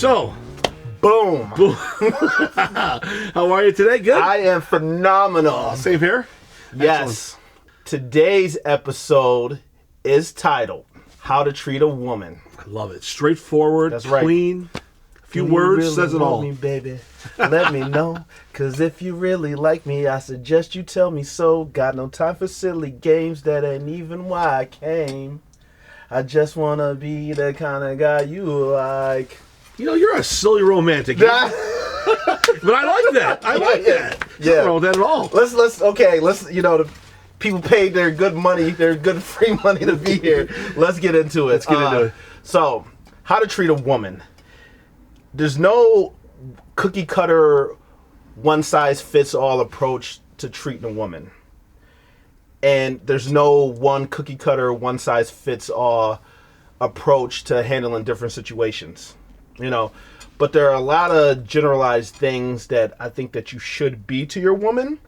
So, Boom. how are you today? Good? I am phenomenal. Same here? Yes. Excellent. Today's episode is titled, How to Treat a Woman. I love it. Straightforward, That's right. clean, a few Do you words, really says it want all. me, baby? Let me know. Cause if you really like me, I suggest you tell me so. Got no time for silly games. That ain't even why I came. I just wanna be the kind of guy you like. You know, you're a silly romantic. But I like that. I like that. Yeah. Nothing wrong with that at all. Let's the people paid their good money, their good free money to be here. Let's get into it. Let's get into it. So, how to treat a woman. There's no cookie cutter, one size fits all approach to treating a woman. And there's no one cookie cutter, one size fits all approach to handling different situations. But there are a lot of generalized things that I think that you should be to your woman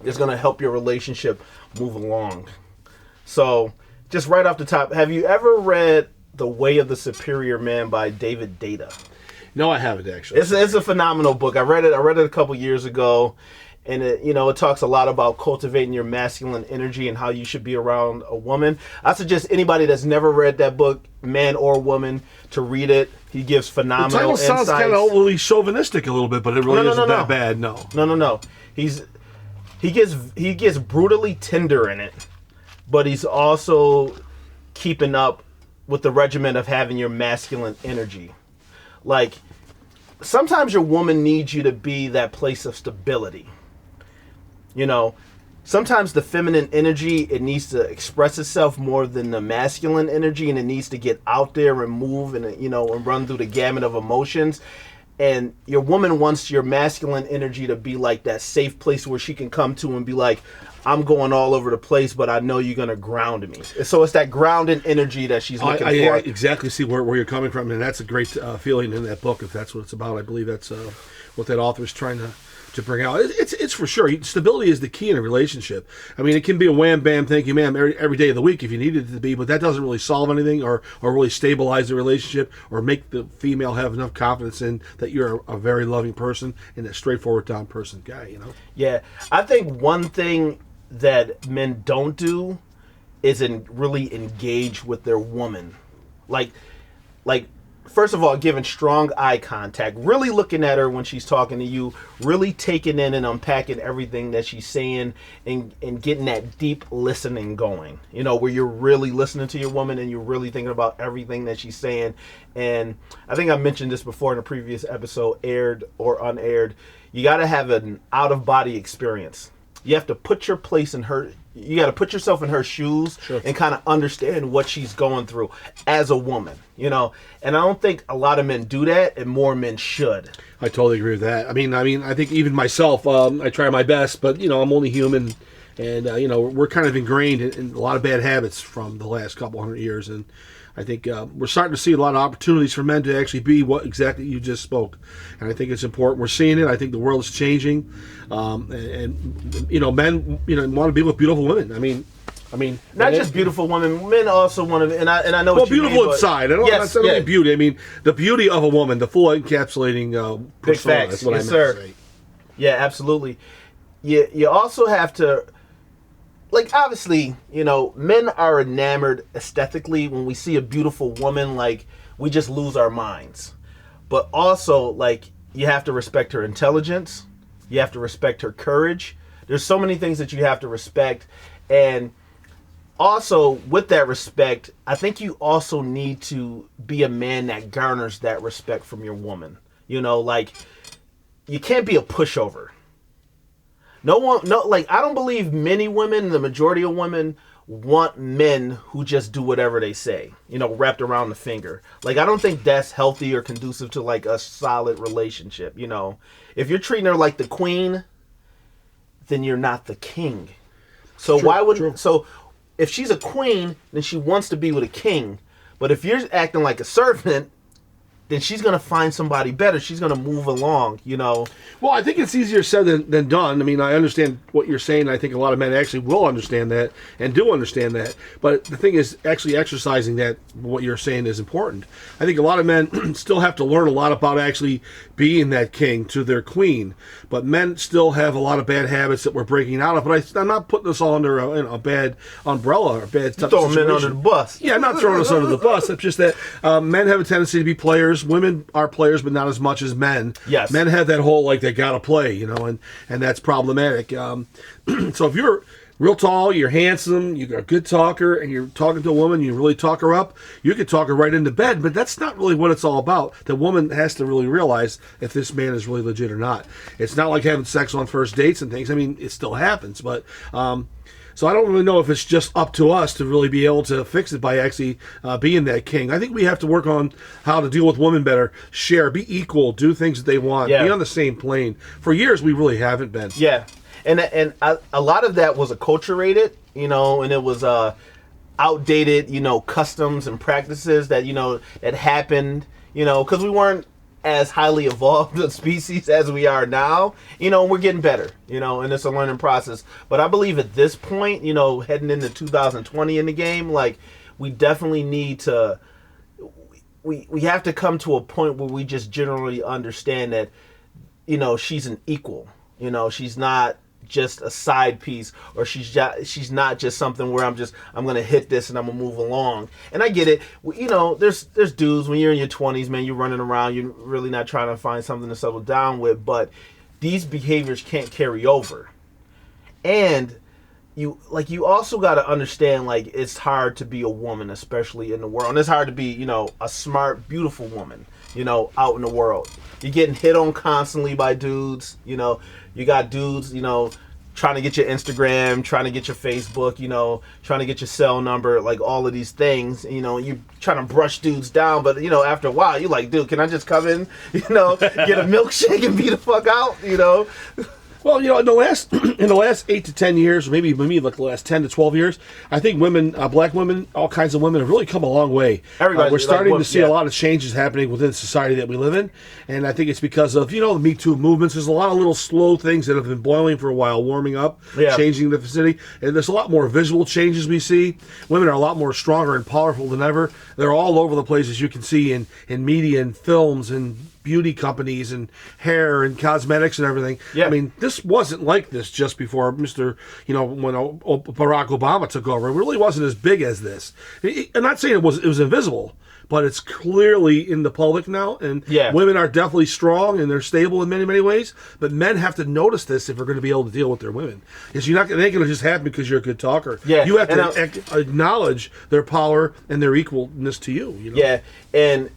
is going to help your relationship move along. So, just right off the top, have you ever read The Way of the Superior Man by David Data? No, I haven't actually. It's a phenomenal book. I read it a couple years ago, and it talks a lot about cultivating your masculine energy and how you should be around a woman. I suggest anybody that's never read that book, man or woman, to read it. He gives phenomenal The title insights. sounds kind of overly chauvinistic a little bit, but it really isn't that bad. No. No. He gets brutally tender in it, but he's also keeping up with the regimen of having your masculine energy. Like, sometimes your woman needs you to be that place of stability. Sometimes the feminine energy, it needs to express itself more than the masculine energy, and it needs to get out there and move and, and run through the gamut of emotions. And your woman wants your masculine energy to be like that safe place where she can come to and be like, I'm going all over the place, but I know you're going to ground me. So it's that grounding energy that she's looking for. I exactly see where you're coming from, and that's a great feeling in that book, if that's what it's about. I believe that's what that author's trying to bring out. It's for sure. Stability is the key in a relationship. I mean, it can be a wham, bam, thank you, ma'am, every day of the week if you need it to be, but that doesn't really solve anything or really stabilize the relationship or make the female have enough confidence in that you're a very loving person and a straightforward, down person guy, Yeah. I think one thing that men don't do is really engage with their woman. Like, first of all, giving strong eye contact, really looking at her when she's talking to you, really taking in and unpacking everything that she's saying and getting that deep listening going, where you're really listening to your woman and you're really thinking about everything that she's saying. And I think I mentioned this before in a previous episode, aired or unaired. You got to have an out-of-body experience. You have to put your place in her. You got to put yourself in her shoes. Sure. And kind of understand what she's going through as a woman, And I don't think a lot of men do that, and more men should. I totally agree with that. I mean, I think even myself, I try my best, but I'm only human, and we're kind of ingrained in a lot of bad habits from the last couple hundred years, and I think we're starting to see a lot of opportunities for men to actually be what exactly you just spoke. And I think it's important. We're seeing it. I think the world is changing. And men, want to be with beautiful women. I mean, not just beautiful women. Men also want to, and I know what you mean. Well, beautiful inside. I don't mean beauty. I mean, the beauty of a woman, the full encapsulating persona. Big facts. That's what yes, I sir. meant to say. Yeah, absolutely. You also have to, obviously, men are enamored aesthetically. When we see a beautiful woman, we just lose our minds. But also, you have to respect her intelligence. You have to respect her courage. There's so many things that you have to respect. And also, with that respect, I think you also need to be a man that garners that respect from your woman. You can't be a pushover. I don't believe many women, the majority of women, want men who just do whatever they say, wrapped around the finger. I don't think that's healthy or conducive to a solid relationship. If you're treating her like the queen, then you're not the king. So so if she's a queen, then she wants to be with a king. But if you're acting like a servant, then she's gonna find somebody better. She's gonna move along, you know. Well, I think it's easier said than done. I mean, I understand what you're saying. I think a lot of men actually will understand that and do understand that. But the thing is, actually exercising that, what you're saying is important. I think a lot of men still have to learn a lot about actually being that king to their queen. But men still have a lot of bad habits that we're breaking out of. But I'm not putting this all under a bad umbrella or a bad type of Throwing situation. men under the bus. Yeah, I'm not throwing us under the bus. It's just that men have a tendency to be players. Women are players, but not as much as men. Yes. Men have that whole, like, they gotta play, you know, and that's problematic. So if you're real tall, you're handsome, you're a good talker, and you're talking to a woman, you really talk her up, you could talk her right into bed, but that's not really what it's all about. The woman has to really realize if this man is really legit or not. It's not like having sex on first dates and things. I mean, it still happens, but so I don't really know if it's just up to us to really be able to fix it by actually being that king. I think we have to work on how to deal with women better, share, be equal, do things that they want, be on the same plane. For years, we really haven't been. Yeah, and a lot of that was acculturated, you know, and it was outdated, you know, customs and practices that, you know, that happened, you know, because we weren't as highly evolved a species as we are now, you know, we're getting better, you know, and it's a learning process. But I believe at this point, you know, heading into 2020 in the game, like, we definitely need to, we have to come to a point where we just generally understand that, you know, she's an equal, you know, she's not just a side piece, or she's not just something where I'm gonna hit this and I'm gonna move along. And I get it, you know, there's dudes when you're in your 20s, man, you're running around, you're really not trying to find something to settle down with, but these behaviors can't carry over. And you also got to understand, like, it's hard to be a woman, especially in the world, and it's hard to be, you know, a smart, beautiful woman, you know, out in the world. You're getting hit on constantly by dudes, you know. You got dudes, you know, trying to get your Instagram, trying to get your Facebook, you know, trying to get your cell number, like all of these things, you know, you're trying to brush dudes down, but, you know, after a while, you're like, dude, can I just come in, you know, get a milkshake and be the fuck out, you know? Well, you know, in the last 8 to 10 years, maybe like the last 10 to 12 years, I think women, black women, all kinds of women have really come a long way. We're starting to see a lot of changes happening within the society that we live in, and I think it's because of, you know, the Me Too movements. There's a lot of little slow things that have been boiling for a while, warming up, changing the vicinity, and there's a lot more visual changes we see. Women are a lot more stronger and powerful than ever. They're all over the place, as you can see in media and films and beauty companies and hair and cosmetics and everything. I mean, this wasn't like this just before Mr. You know, when Barack Obama took over. It really wasn't as big as this. I'm not saying it was invisible, but it's clearly in the public now, and women are definitely strong and they're stable in many, many ways. But men have to notice this if we're going to be able to deal with their women. Because it ain't going to just happen because you're a good talker. You have to acknowledge their power and their equalness to you. You know? Yeah, and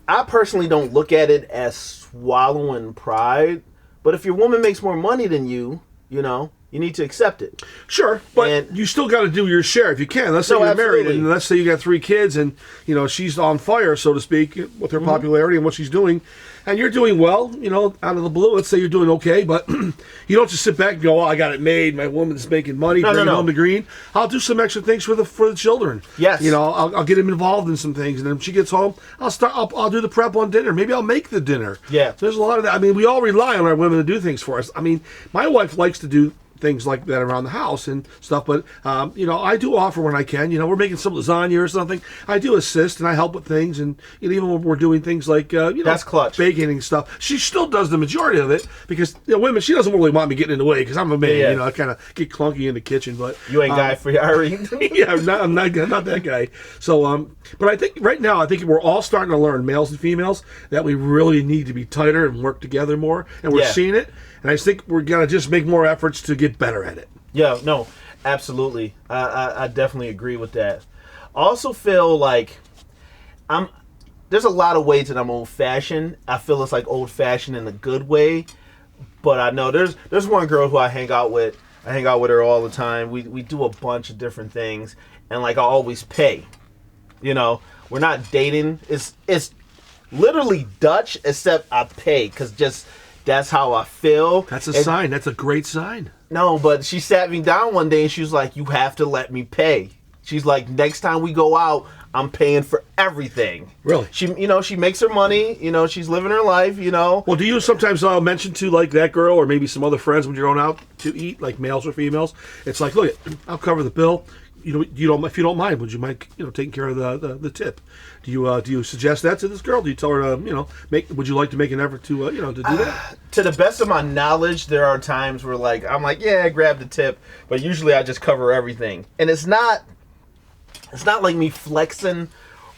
I personally don't look at it as swallowing pride, but if your woman makes more money than you, you know, you need to accept it. Sure, but you still got to do your share if you can. Let's say you're married, and let's say you got 3 kids, and, you know, she's on fire, so to speak, with her popularity and what she's doing, and you're doing well, you know, out of the blue. Let's say you're doing okay, but you don't just sit back and go, "Oh, I got it made. My woman's making money, bringing home the green." I'll do some extra things for the children. Yes, you know, I'll get them involved in some things, and then when she gets home, I'll do the prep on dinner. Maybe I'll make the dinner. Yeah, so there's a lot of that. I mean, we all rely on our women to do things for us. I mean, my wife likes to do things like that around the house and stuff, but you know, I do offer when I can. You know, we're making some lasagna or something, I do assist and I help with things, and you know, even when we're doing things like you know, that's clutch, baking and stuff, she still does the majority of it, because, you know, women, she doesn't really want me getting in the way because I'm a man. You know, I kind of get clunky in the kitchen, but you ain't guy for Irene. Yeah, I'm not that guy. So but I think right now, I think we're all starting to learn, males and females, that we really need to be tighter and work together more, and we're seeing it. And I think we're going to just make more efforts to get better at it. Yeah, no, absolutely. I definitely agree with that. I also feel like there's a lot of ways that I'm old-fashioned. I feel it's like old-fashioned in a good way. But I know there's one girl who I hang out with. I hang out with her all the time. We do a bunch of different things. And, like, I always pay. You know, we're not dating. It's literally Dutch, except I pay, because just... that's how I feel. That's a sign. That's a great sign. No, but she sat me down one day and she was like, "You have to let me pay." She's like, "Next time we go out, I'm paying for everything. Really? She makes her money. She's living her life. Well, do you sometimes mention to like that girl or maybe some other friends when you're going out to eat, like males or females? It's like, look, I'll cover the bill. You don't, if you don't mind, would you mind taking care of the tip? Do you suggest that to this girl? Do you tell her to would you like to make an effort to to do that? To the best of my knowledge, there are times where I'm like, yeah, grab the tip, but usually I just cover everything, and it's not like me flexing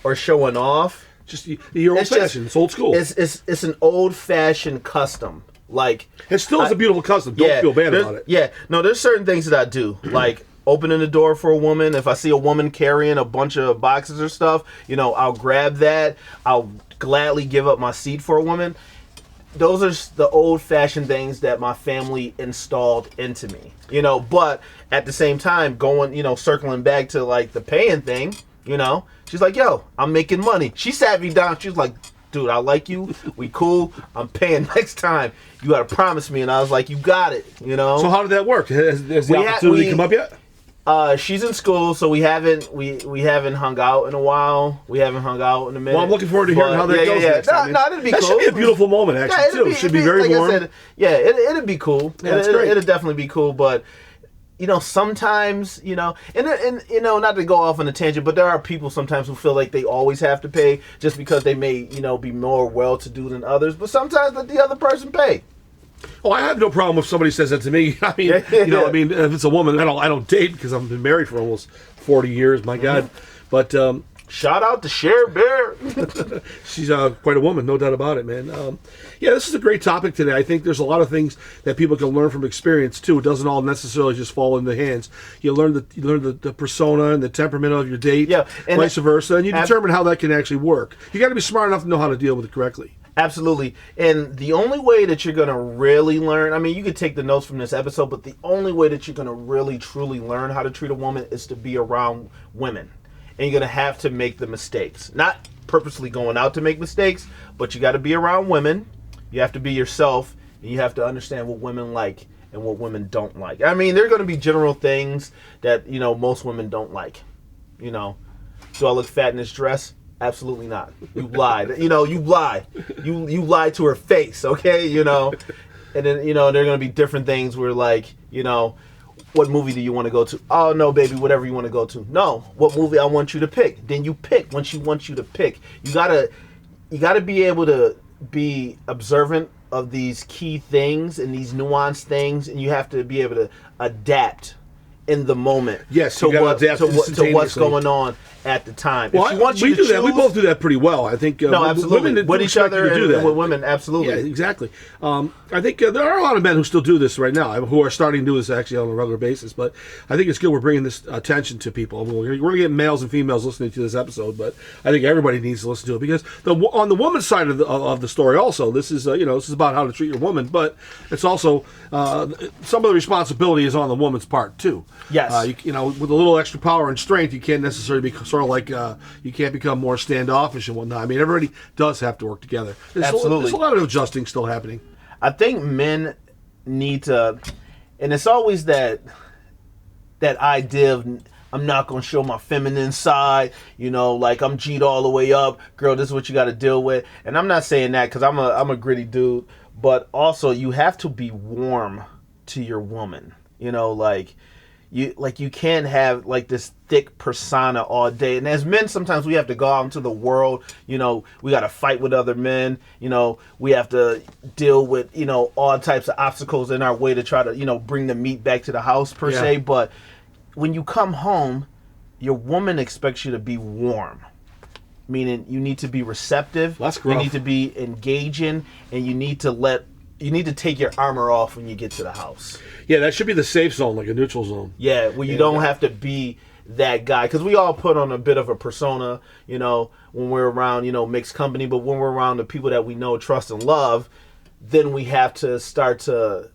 or showing off. Just your old fashioned. It's old school. It's an old fashioned custom. Like it still is a beautiful custom. Don't feel bad about it. Yeah, no, there's certain things that I do like. Opening the door for a woman. If I see a woman carrying a bunch of boxes or stuff, I'll grab that. I'll gladly give up my seat for a woman. Those are the old-fashioned things that my family installed into me. But at the same time, going, circling back to like the paying thing, she's like, yo, I'm making money. She sat me down. She was like, dude, I like you. We cool. I'm paying next time. You got to promise me. And I was like, you got it, So how did that work? Has the opportunity come up yet? She's in school, so we haven't hung out in a while. We haven't hung out in a minute. Well, I'm looking forward to hearing how that goes. Next time. That'd be cool. That should be a beautiful moment, actually, too. It should be very warm. I said, it'd be cool. Yeah, that's great. It'd definitely be cool, but sometimes, and not to go off on a tangent, but there are people sometimes who feel like they always have to pay just because they may, be more well-to-do than others. But sometimes let the other person pay. Oh, I have no problem if somebody says that to me. I mean, if it's a woman, I don't date because I've been married for almost 40 years. My God, but shout out to Cher Bear. She's quite a woman, no doubt about it, man. This is a great topic today. I think there's a lot of things that people can learn from experience too. It doesn't all necessarily just fall in the hands. You learn the persona and the temperament of your date, and vice versa, and you determine how that can actually work. You got to be smart enough to know how to deal with it correctly. Absolutely. And the only way that you're going to really learn, I mean, you could take the notes from this episode, but the only way that you're going to really, truly learn how to treat a woman is to be around women. And you're going to have to make the mistakes. Not purposely going out to make mistakes, but you got to be around women. You have to be yourself, and you have to understand what women like and what women don't like. I mean, there are going to be general things that, most women don't like. Do I look fat in this dress? Absolutely not. You lied. You lie. You lied to her face, okay? And then, there are going to be different things where, like, what movie do you want to go to? Oh, no, baby, whatever you want to go to. No, what movie I want you to pick. Then you pick when she wants you to pick. You gotta be able to be observant of these key things and these nuanced things, and you have to be able to adapt in the moment. Yes, to what's going on at the time. Well, we do that. We both do that pretty well. I think. No, absolutely. Women with each other and with women, absolutely. Yeah, exactly. I think there are a lot of men who still do this right now, who are starting to do this actually on a regular basis. But I think it's good we're bringing this attention to people. We're going to get males and females listening to this episode, but I think everybody needs to listen to it because on the woman's side of the story, also this is this is about how to treat your woman, but it's also some of the responsibility is on the woman's part too. Yes. With a little extra power and strength, you can't necessarily be sort of like you can't become more standoffish and whatnot. I mean, everybody does have to work together. Absolutely. There's a lot of adjusting still happening. I think men need to, and it's always that idea of I'm not going to show my feminine side, like I'm G'd all the way up. Girl, this is what you got to deal with. And I'm not saying that because I'm a gritty dude, but also you have to be warm to your woman. You can't have like this thick persona all day. And as men, sometimes we have to go out into the world. We got to fight with other men. We have to deal with, all types of obstacles in our way to try to, bring the meat back to the house per se. But when you come home, your woman expects you to be warm. Meaning you need to be receptive. That's gruff. You need to be engaging, and you need to take your armor off when you get to the house. Yeah, that should be the safe zone, like a neutral zone. Yeah, where you don't have to be that guy. Because we all put on a bit of a persona, when we're around, mixed company. But when we're around the people that we know, trust, and love, then we have to start to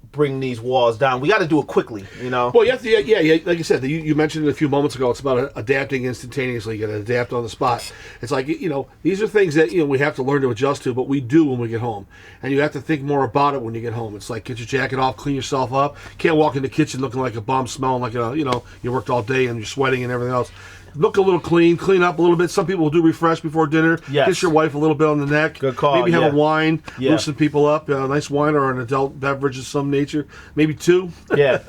bring these walls down. We got to do it quickly, Well, you have to, like you said, you mentioned it a few moments ago. It's about adapting instantaneously. You got to adapt on the spot. It's like these are things that we have to learn to adjust to, but we do when we get home, and you have to think more about it when you get home. It's like get your jacket off, clean yourself up. Can't walk in the kitchen looking like a bum, smelling like you worked all day and you're sweating and everything else. look a little clean up a little bit. Some people will do refresh before dinner. Yes. Kiss your wife a little bit on the neck. Good call, Maybe have yeah. a wine, Yeah. loosen people up. A nice wine or an adult beverage of some nature. Maybe 2. Yeah,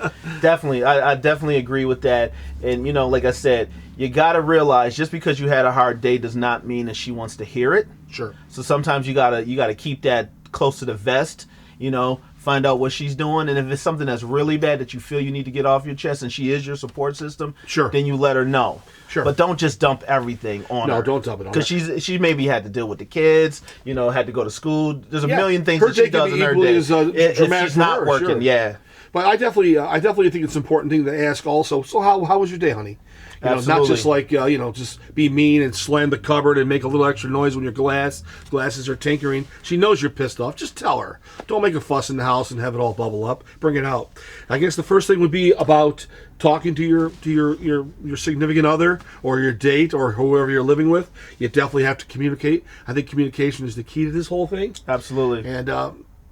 definitely. I definitely agree with that. And, you know, like I said, you got to realize just because you had a hard day does not mean that she wants to hear it. Sure. So sometimes you gotta keep that close to the vest, you know, find out what she's doing. And if it's something that's really bad that you feel you need to get off your chest and she is your support system, Sure. then you let her know. Sure. But don't just dump everything on her. No, don't dump it on her. Because she maybe had to deal with the kids, you know, had to go to school. There's a Yeah. million things Her that she day can does be in her equally day. as, If dramatic she's for not her, working, sure. yeah. But I definitely think it's an important thing to ask also. So how was your day, honey? You know, not Absolutely. just like just be mean and slam the cupboard and make a little extra noise when your glasses are tinkering. She knows you're pissed off. Just tell her. Don't make a fuss in the house and have it all bubble up. Bring it out. I guess the first thing would be about talking to your significant other or your date or whoever you're living with. You definitely have to communicate. I think communication is the key to this whole thing. Absolutely. And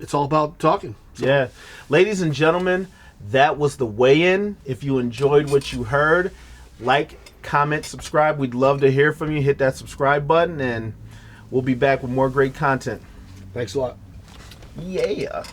it's all about talking. So, Yeah. Ladies and gentlemen, that was the weigh-in. If you enjoyed what you heard, like, comment, subscribe. We'd love to hear from you. Hit that subscribe button, and we'll be back with more great content. Thanks a lot. Yeah.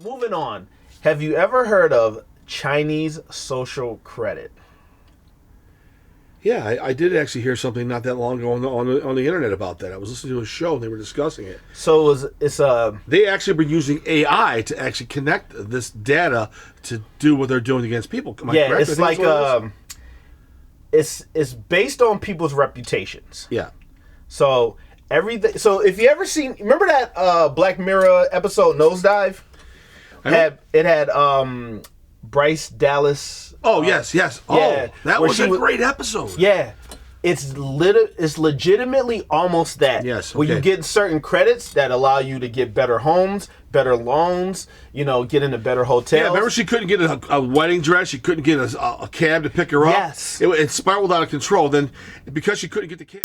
Moving on. Have you ever heard of Chinese social credit? Yeah, I did actually hear something not that long ago on the internet about that. I was listening to a show and they were discussing it. So it's They actually been using AI to actually connect this data to do what they're doing against people. Am I yeah, correct? it's I think like that's what it is? it's based on people's reputations. Yeah. So everything. So if you ever seen, remember that Black Mirror episode Nosedive? It had Bryce Dallas. Oh yes. Oh, yeah, that where was she a was- great episode. Yeah, it's legitimately almost that. Yes, where you okay. get certain credits that allow you to get better homes, better loans. You know, get into better hotels. Yeah, remember she couldn't get a wedding dress. She couldn't get a cab to pick her up. Yes. It spiraled out of control. Then because she couldn't get the cab.